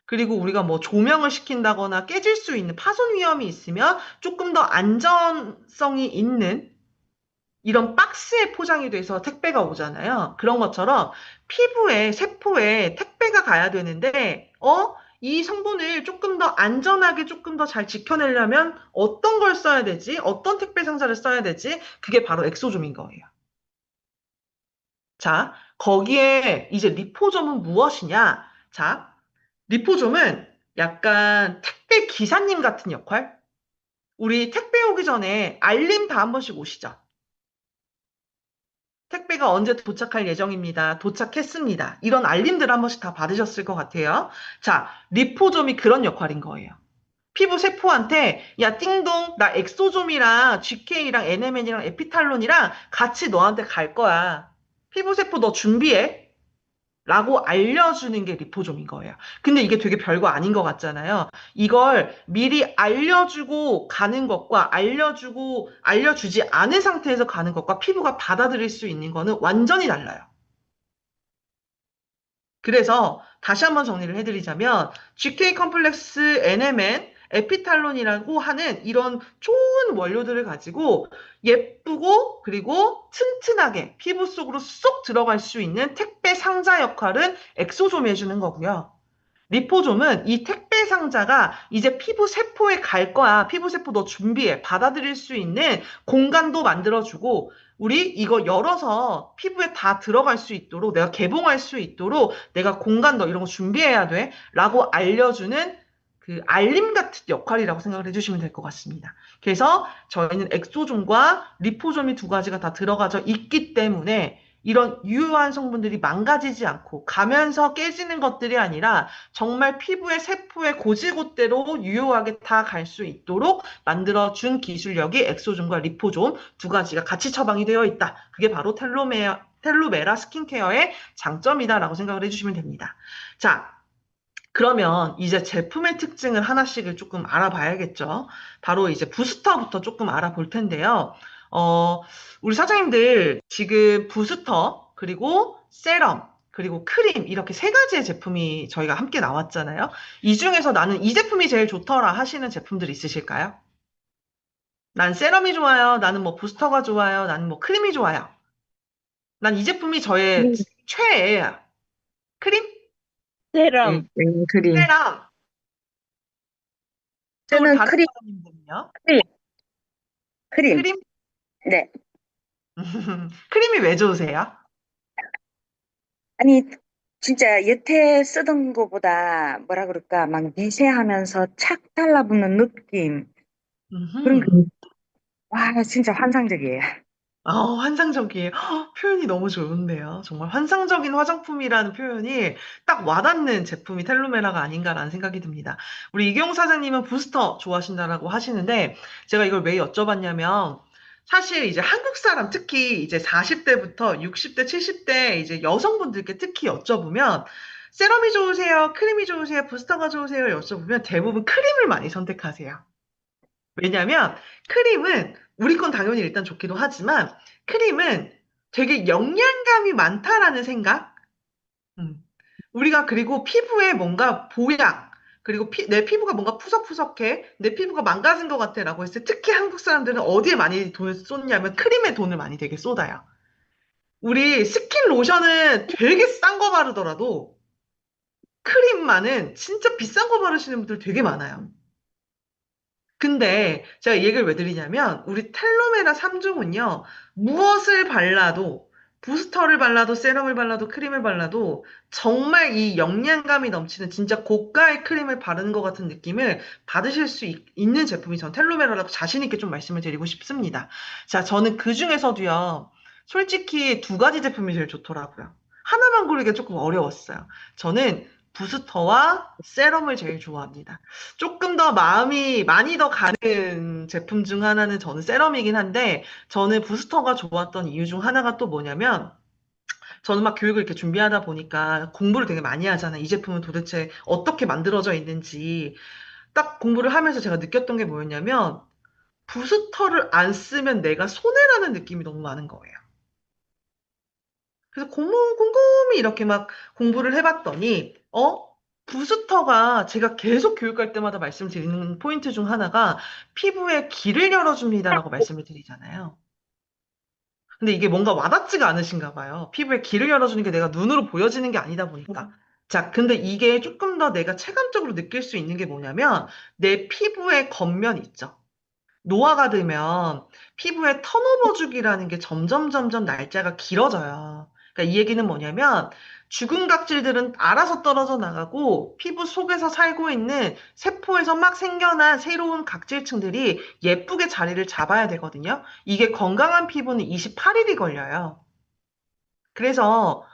그리고 우리가 뭐 조명을 시킨다거나 깨질 수 있는 파손 위험이 있으면 조금 더 안전성이 있는 이런 박스에 포장이 돼서 택배가 오잖아요. 그런 것처럼 피부에, 세포에 택배가 가야 되는데, 이 성분을 조금 더 안전하게 조금 더 잘 지켜내려면 어떤 걸 써야 되지? 어떤 택배 상자를 써야 되지? 그게 바로 엑소좀인 거예요. 자, 거기에 이제 리포점은 무엇이냐? 자, 리포좀은 약간 택배 기사님 같은 역할? 우리 택배 오기 전에 알림 다 한 번씩 오시죠? 택배가 언제 도착할 예정입니다. 도착했습니다. 이런 알림들 한 번씩 다 받으셨을 것 같아요. 자, 리포좀이 그런 역할인 거예요. 피부 세포한테 야 띵동 나 엑소좀이랑 GK랑 NMN이랑 에피탈론이랑 같이 너한테 갈 거야. 피부 세포 너 준비해. 라고 알려주는 게 리포좀인 거예요. 근데 이게 되게 별거 아닌 것 같잖아요. 이걸 미리 알려주고 가는 것과 알려주지 않은 상태에서 가는 것과 피부가 받아들일 수 있는 거는 완전히 달라요. 그래서 다시 한번 정리를 해드리자면 GK 컴플렉스 NMN 에피탈론이라고 하는 이런 좋은 원료들을 가지고 예쁘고 그리고 튼튼하게 피부 속으로 쏙 들어갈 수 있는 택배 상자 역할은 엑소솜이 해주는 거고요. 리포좀은 이 택배 상자가 이제 피부 세포에 갈 거야. 피부 세포 너 준비해. 받아들일 수 있는 공간도 만들어주고, 우리 이거 열어서 피부에 다 들어갈 수 있도록, 내가 개봉할 수 있도록 내가 공간 너 이런 거 준비해야 돼. 라고 알려주는 그 알림 같은 역할이라고 생각을 해주시면 될 것 같습니다. 그래서 저희는 엑소좀과 리포좀이 두 가지가 다 들어가져 있기 때문에 이런 유효한 성분들이 망가지지 않고 가면서 깨지는 것들이 아니라 정말 피부의 세포의 고지곳대로 유효하게 다 갈 수 있도록 만들어준 기술력이 엑소좀과 리포좀 두 가지가 같이 처방이 되어 있다. 그게 바로 텔로메라 스킨케어의 장점이다라고 생각을 해주시면 됩니다. 자, 그러면 이제 제품의 특징을 하나씩을 조금 알아봐야겠죠. 바로 이제 부스터부터 조금 알아볼 텐데요. 어, 우리 사장님들 지금 부스터, 그리고 세럼, 그리고 크림 이렇게 세 가지의 제품이 저희가 함께 나왔잖아요. 이 중에서 나는 이 제품이 제일 좋더라 하시는 제품들 있으실까요? 난 세럼이 좋아요. 나는 뭐 부스터가 좋아요. 나는 뭐 크림이 좋아요. 난 이 제품이 저의 크림, 최애예요. 크림? 세럼. 그림. 세럼. 또 우리 저는 다른 크림, 사장님들은요? 크림, 크림. 크림? 네. 크림이 왜 좋으세요? 아니, 진짜 여태 쓰던 거보다 뭐라 그럴까, 막 미세하면서 착 달라붙는 느낌. 그런 게, 음흠. 와, 진짜 환상적이에요. 환상적이에요. 표현이 너무 좋은데요. 정말 환상적인 화장품이라는 표현이 딱 와닿는 제품이 텔루메라가 아닌가라는 생각이 듭니다. 우리 이경 사장님은 부스터 좋아하신다라고 하시는데, 제가 이걸 왜 여쭤봤냐면, 사실 이제 한국 사람, 특히 이제 40대부터 60대, 70대 이제 여성분들께 특히 여쭤보면, 세럼이 좋으세요? 크림이 좋으세요? 부스터가 좋으세요? 여쭤보면 대부분 크림을 많이 선택하세요. 왜냐면 크림은 우리 건 당연히 일단 좋기도 하지만 크림은 되게 영양감이 많다라는 생각? 음. 우리가 그리고 피부에 뭔가 보양, 그리고 내 피부가 뭔가 푸석푸석해, 내 피부가 망가진 것 같아라고 했을 때 특히 한국 사람들은 어디에 많이 돈을 쏟냐면 크림에 돈을 많이 되게 쏟아요. 우리 스킨 로션은 되게 싼 거 바르더라도 크림만은 진짜 비싼 거 바르시는 분들 되게 많아요. 근데 제가 이 얘기를 왜 드리냐면 우리 텔로메라 3종은요. 무엇을 발라도 부스터를 발라도 세럼을 발라도 크림을 발라도 정말 이 영양감이 넘치는 진짜 고가의 크림을 바르는 것 같은 느낌을 받으실 수 있는 제품이 전 텔로메라라고 자신 있게 좀 말씀을 드리고 싶습니다. 자, 저는 그 중에서도요. 솔직히 두 가지 제품이 제일 좋더라고요. 하나만 고르기가 조금 어려웠어요. 저는 부스터와 세럼을 제일 좋아합니다. 조금 더 마음이 많이 더 가는 제품 중 하나는 저는 세럼이긴 한데, 저는 부스터가 좋았던 이유 중 하나가 또 뭐냐면, 저는 막 교육을 이렇게 준비하다 보니까 공부를 되게 많이 하잖아요. 이 제품은 도대체 어떻게 만들어져 있는지. 딱 공부를 하면서 제가 느꼈던 게 뭐였냐면, 부스터를 안 쓰면 내가 손해라는 느낌이 너무 많은 거예요. 그래서 곰곰이 이렇게 막 공부를 해봤더니, 부스터가 제가 계속 교육할 때마다 말씀드리는 포인트 중 하나가 피부에 길을 열어줍니다라고 말씀을 드리잖아요. 근데 이게 뭔가 와닿지가 않으신가 봐요. 피부에 길을 열어주는 게 내가 눈으로 보여지는 게 아니다 보니까. 자, 근데 이게 조금 더 내가 체감적으로 느낄 수 있는 게 뭐냐면, 내 피부의 겉면 있죠. 노화가 들면 피부의 턴오버 주기라는 게 점점 날짜가 길어져요. 그러니까 이 얘기는 뭐냐면 죽은 각질들은 알아서 떨어져 나가고 피부 속에서 살고 있는 세포에서 막 생겨난 새로운 각질층들이 예쁘게 자리를 잡아야 되거든요. 이게 건강한 피부는 28일이 걸려요. 그래서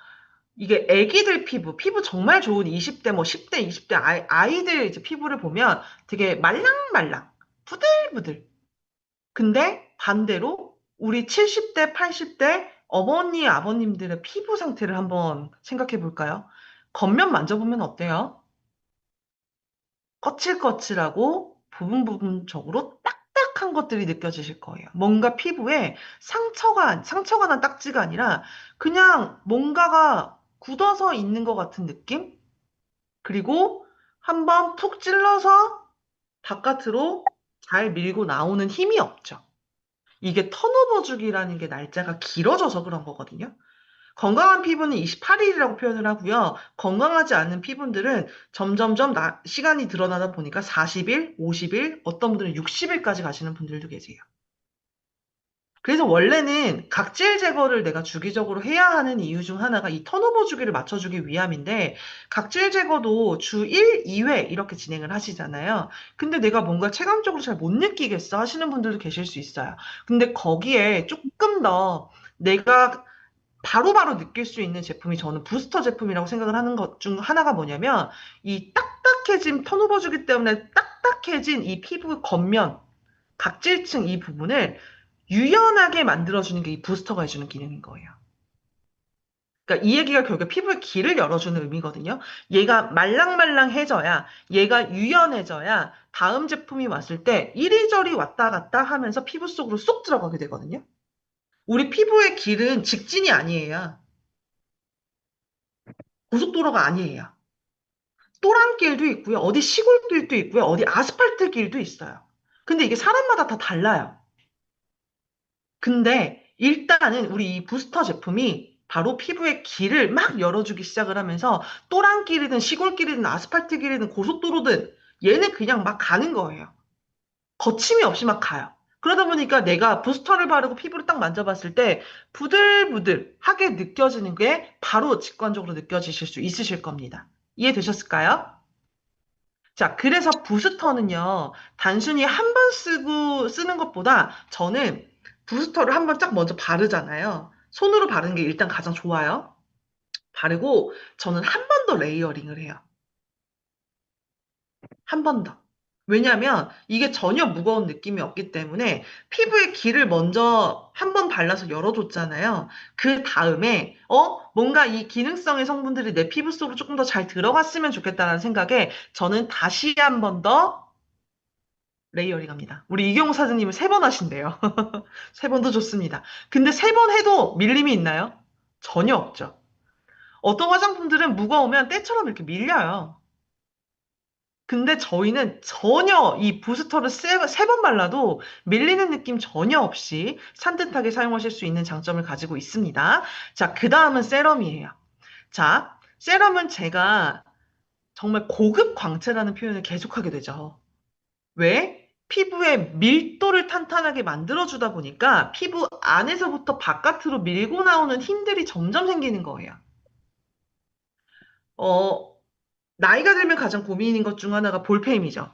이게 애기들 피부 정말 좋은 20대, 뭐 10대, 20대 아이들 이제 피부를 보면 되게 말랑말랑, 부들부들. 근데 반대로 우리 70대, 80대 어머니, 아버님들의 피부 상태를 한번 생각해 볼까요? 겉면 만져보면 어때요? 거칠거칠하고 부분부분적으로 딱딱한 것들이 느껴지실 거예요. 뭔가 피부에 상처가 난 딱지가 아니라 그냥 뭔가가 굳어서 있는 것 같은 느낌? 그리고 한번 푹 찔러서 바깥으로 잘 밀고 나오는 힘이 없죠. 이게 턴오버 주기라는 게 날짜가 길어져서 그런 거거든요. 건강한 피부는 28일이라고 표현을 하고요. 건강하지 않은 피부들은 점점점 시간이 드러나다 보니까 40일, 50일, 어떤 분들은 60일까지 가시는 분들도 계세요. 그래서 원래는 각질 제거를 내가 주기적으로 해야 하는 이유 중 하나가 이 턴오버 주기를 맞춰주기 위함인데, 각질 제거도 주 1, 2회 이렇게 진행을 하시잖아요. 근데 내가 뭔가 체감적으로 잘 못 느끼겠어 하시는 분들도 계실 수 있어요. 근데 거기에 조금 더 내가 바로바로 느낄 수 있는 제품이 저는 부스터 제품이라고 생각을 하는 것 중 하나가 뭐냐면, 이 딱딱해진 턴오버 주기 때문에 딱딱해진 이 피부 겉면, 각질층 이 부분을 유연하게 만들어주는 게 이 부스터가 해주는 기능인 거예요. 그러니까 이 얘기가 결국에 피부의 길을 열어주는 의미거든요. 얘가 말랑말랑해져야, 얘가 유연해져야 다음 제품이 왔을 때 이리저리 왔다 갔다 하면서 피부 속으로 쏙 들어가게 되거든요. 우리 피부의 길은 직진이 아니에요. 고속도로가 아니에요. 또랑길도 있고요. 어디 시골길도 있고요. 어디 아스팔트 길도 있어요. 근데 이게 사람마다 다 달라요. 근데 일단은 우리 이 부스터 제품이 바로 피부의 길을 막 열어주기 시작을 하면서 또랑길이든 시골길이든 아스팔트길이든 고속도로든 얘는 그냥 막 가는 거예요. 거침이 없이 막 가요. 그러다 보니까 내가 부스터를 바르고 피부를 딱 만져봤을 때 부들부들하게 느껴지는 게 바로 직관적으로 느껴지실 수 있으실 겁니다. 이해되셨을까요? 자, 그래서 부스터는요, 단순히 한 번 쓰는 것보다 저는 부스터를 한 번 쫙 먼저 바르잖아요. 손으로 바르는 게 일단 가장 좋아요. 바르고 저는 한 번 더 레이어링을 해요. 한 번 더. 왜냐면 이게 전혀 무거운 느낌이 없기 때문에 피부에 길을 먼저 한 번 발라서 열어줬잖아요. 그 다음에 뭔가 이 기능성의 성분들이 내 피부 속으로 조금 더 잘 들어갔으면 좋겠다는 생각에 저는 다시 한 번 더 레이어링 합니다. 우리 이경호 사장님은 세 번 하신대요. 세 번도 좋습니다. 근데 세 번 해도 밀림이 있나요? 전혀 없죠. 어떤 화장품들은 무거우면 때처럼 이렇게 밀려요. 근데 저희는 전혀 이 부스터를 세 번 발라도 밀리는 느낌 전혀 없이 산뜻하게 사용하실 수 있는 장점을 가지고 있습니다. 자, 그 다음은 세럼이에요. 자, 세럼은 제가 정말 고급 광채라는 표현을 계속하게 되죠. 왜? 피부의 밀도를 탄탄하게 만들어주다 보니까 피부 안에서부터 바깥으로 밀고 나오는 힘들이 점점 생기는 거예요. 어, 나이가 들면 가장 고민인 것 중 하나가 볼페임이죠.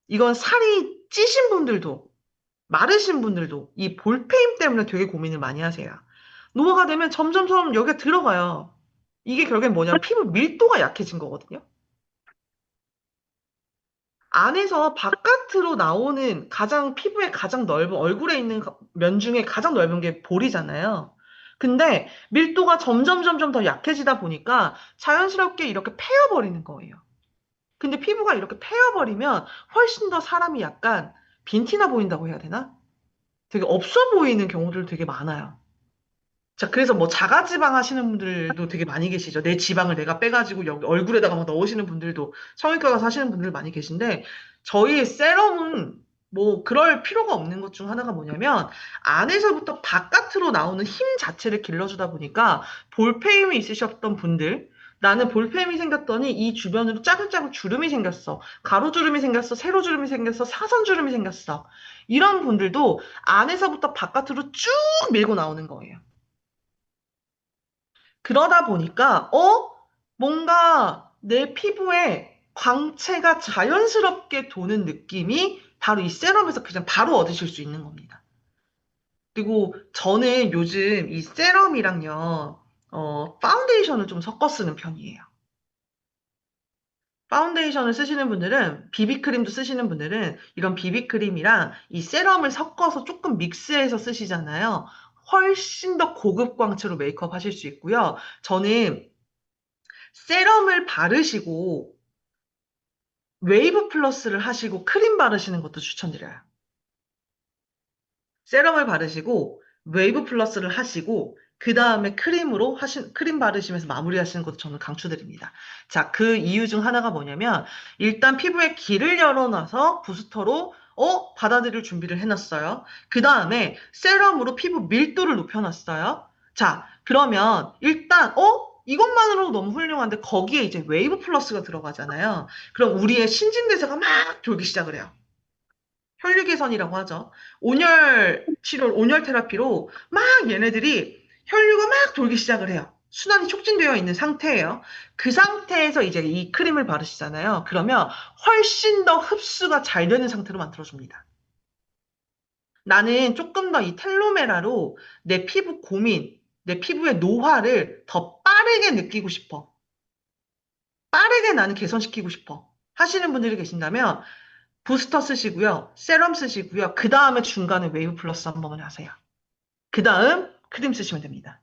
이건 살이 찌신 분들도, 마르신 분들도 이 볼페임 때문에 되게 고민을 많이 하세요. 노화가 되면 점점점 여기가 들어가요. 이게 결국엔 뭐냐면 피부 밀도가 약해진 거거든요. 안에서 바깥으로 나오는 가장 피부의 가장 넓은 얼굴에 있는 면 중에 가장 넓은 게 볼이잖아요. 근데 밀도가 점점 더 약해지다 보니까 자연스럽게 이렇게 패여버리는 거예요. 근데 피부가 이렇게 패여버리면 훨씬 더 사람이 약간 빈티나 보인다고 해야 되나? 되게 없어 보이는 경우들 되게 많아요. 자, 그래서 뭐 자가지방 하시는 분들도 되게 많이 계시죠. 내 지방을 내가 빼가지고 여기 얼굴에다가 막 넣으시는 분들도 성형외과 가서 하시는 분들 많이 계신데 저희 세럼은 뭐 그럴 필요가 없는 것 중 하나가 뭐냐면 안에서부터 바깥으로 나오는 힘 자체를 길러주다 보니까 볼페임이 있으셨던 분들 나는 볼페임이 생겼더니 이 주변으로 짜글짜글 주름이 생겼어. 가로주름이 생겼어. 세로주름이 생겼어. 사선주름이 생겼어. 이런 분들도 안에서부터 바깥으로 쭉 밀고 나오는 거예요. 그러다 보니까, 뭔가 내 피부에 광채가 자연스럽게 도는 느낌이 바로 이 세럼에서 그냥 바로 얻으실 수 있는 겁니다. 그리고 저는 요즘 이 세럼이랑요, 파운데이션을 좀 섞어 쓰는 편이에요. 파운데이션을 쓰시는 분들은, 비비크림도 쓰시는 분들은 이런 비비크림이랑 이 세럼을 섞어서 조금 믹스해서 쓰시잖아요. 훨씬 더 고급 광채로 메이크업 하실 수 있고요. 저는 세럼을 바르시고 웨이브 플러스를 하시고 크림 바르시는 것도 추천드려요. 세럼을 바르시고 웨이브 플러스를 하시고 그 다음에 크림 바르시면서 마무리하시는 것도 저는 강추드립니다. 자, 그 이유 중 하나가 뭐냐면 일단 피부에 길을 열어놔서 부스터로 받아들일 준비를 해놨어요. 그 다음에 세럼으로 피부 밀도를 높여놨어요. 자, 그러면 일단 이것만으로도 너무 훌륭한데 거기에 이제 웨이브 플러스가 들어가잖아요. 그럼 우리의 신진대사가 막 돌기 시작을 해요. 혈류 개선이라고 하죠. 온열 치료, 온열 테라피로 막 얘네들이 혈류가 막 돌기 시작을 해요. 순환이 촉진되어 있는 상태예요. 그 상태에서 이제 이 크림을 바르시잖아요. 그러면 훨씬 더 흡수가 잘 되는 상태로 만들어줍니다. 나는 조금 더 이 텔로메라로 내 피부 고민, 내 피부의 노화를 더 빠르게 느끼고 싶어. 빠르게 나는 개선시키고 싶어. 하시는 분들이 계신다면 부스터 쓰시고요. 세럼 쓰시고요. 그 다음에 중간에 웨이브 플러스 한 번만 하세요. 그 다음 크림 쓰시면 됩니다.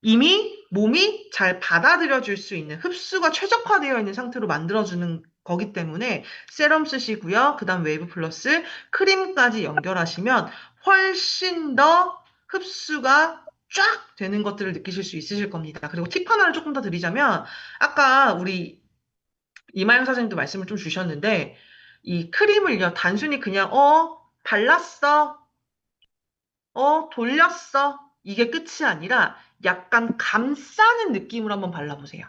이미 몸이 잘 받아들여 줄 수 있는 흡수가 최적화되어 있는 상태로 만들어주는 거기 때문에 세럼 쓰시고요. 그 다음 웨이브 플러스 크림까지 연결하시면 훨씬 더 흡수가 쫙 되는 것들을 느끼실 수 있으실 겁니다. 그리고 팁 하나를 조금 더 드리자면 아까 우리 이마영 사장님도 말씀을 좀 주셨는데, 이 크림을요, 단순히 그냥, 발랐어, 돌렸어. 이게 끝이 아니라 약간 감싸는 느낌으로 한번 발라보세요.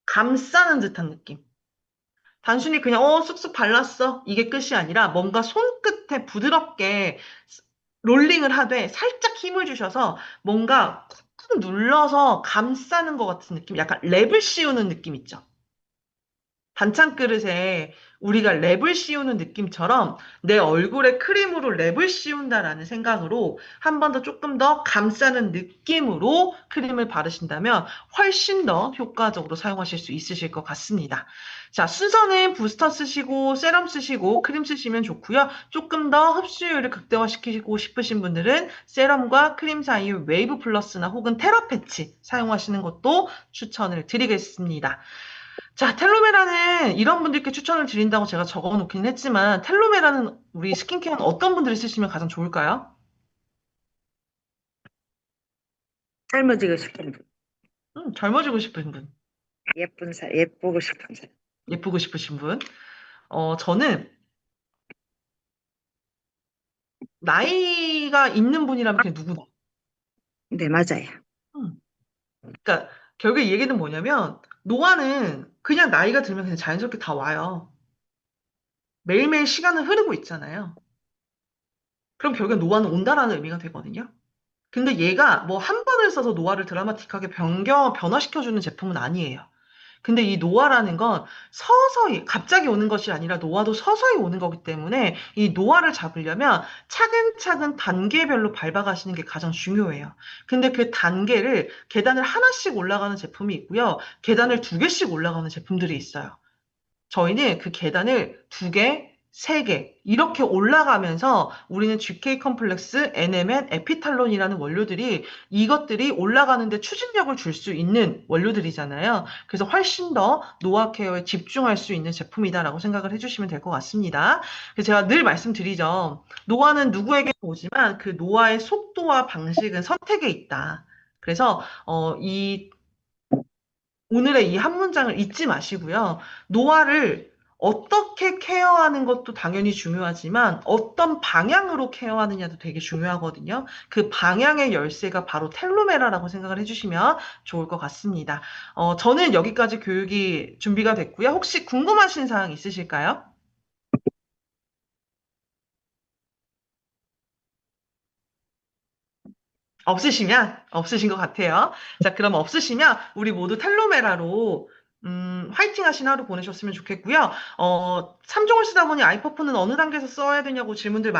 감싸는 듯한 느낌. 단순히 그냥, 쑥쑥 발랐어. 이게 끝이 아니라 뭔가 손끝에 부드럽게 롤링을 하되 살짝 힘을 주셔서 뭔가 꾹꾹 눌러서 감싸는 것 같은 느낌. 약간 랩을 씌우는 느낌 있죠. 반찬 그릇에 우리가 랩을 씌우는 느낌처럼 내 얼굴에 크림으로 랩을 씌운다라는 생각으로 한 번 더 조금 더 감싸는 느낌으로 크림을 바르신다면 훨씬 더 효과적으로 사용하실 수 있으실 것 같습니다. 자, 순서는 부스터 쓰시고 세럼 쓰시고 크림 쓰시면 좋고요. 조금 더 흡수율을 극대화시키고 싶으신 분들은 세럼과 크림 사이 웨이브 플러스나 혹은 테라 패치 사용하시는 것도 추천을 드리겠습니다. 자, 텔로메라는 이런 분들께 추천을 드린다고 제가 적어 놓긴 했지만, 텔로메라는 우리 스킨케어는 어떤 분들이 쓰시면 가장 좋을까요? 젊어지고 싶은 분, 젊어지고 싶은 분, 예쁘고 싶은 사람. 예쁘고 싶으신 분. 저는 나이가 있는 분이라면 그냥 누구나. 네, 맞아요. 음. 그러니까 결국에 이 얘기는 뭐냐면, 노화는 그냥 나이가 들면 그냥 자연스럽게 다 와요. 매일매일 시간은 흐르고 있잖아요. 그럼 결국엔 노화는 온다라는 의미가 되거든요. 근데 얘가 뭐 한 번을 써서 노화를 드라마틱하게 변화시켜주는 제품은 아니에요. 근데 이 노화라는 건 서서히, 갑자기 오는 것이 아니라 노화도 서서히 오는 거기 때문에 이 노화를 잡으려면 차근차근 단계별로 밟아가시는 게 가장 중요해요. 근데 그 단계를 계단을 하나씩 올라가는 제품이 있고요. 계단을 두 개씩 올라가는 제품들이 있어요. 저희는 그 계단을 두 개, 세 개, 이렇게 올라가면서 우리는 GK 컴플렉스, NMN, 에피탈론이라는 원료들이 이것들이 올라가는데 추진력을 줄 수 있는 원료들이잖아요. 그래서 훨씬 더 노화 케어에 집중할 수 있는 제품이다라고 생각을 해주시면 될 것 같습니다. 그래서 제가 늘 말씀드리죠. 노화는 누구에게 오지만 그 노화의 속도와 방식은 선택에 있다. 그래서 이 오늘의 이 한 문장을 잊지 마시고요. 노화를 어떻게 케어하는 것도 당연히 중요하지만 어떤 방향으로 케어하느냐도 되게 중요하거든요. 그 방향의 열쇠가 바로 텔로메라라고 생각을 해주시면 좋을 것 같습니다. 저는 여기까지 교육이 준비가 됐고요. 혹시 궁금하신 사항 있으실까요? 없으신 것 같아요. 자, 그럼 없으시면 우리 모두 텔로메라로 화이팅 하신 하루 보내셨으면 좋겠고요. 3종을 쓰다 보니 아이퍼프는 어느 단계에서 써야 되냐고 질문들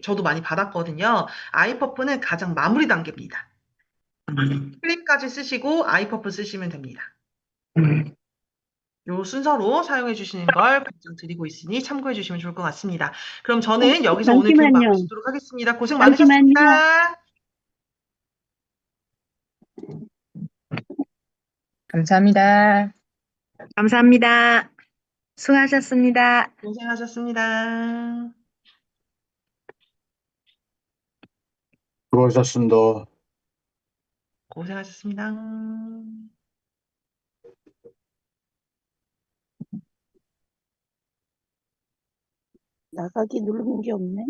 저도 많이 받았거든요. 아이퍼프는 가장 마무리 단계입니다. 클립까지 쓰시고 아이퍼프 쓰시면 됩니다. 요 순서로 사용해 주시는 걸 권장드리고 있으니 참고해 주시면 좋을 것 같습니다. 그럼 저는 여기서 오늘 교육 잠시만요. 마치도록 하겠습니다. 고생 잠시만요. 많으셨습니다. 감사합니다. 감사합니다. 수고하셨습니다. 고생하셨습니다. 수고하셨습니다. 고생하셨습니다. 나가기 누르는 게 없네.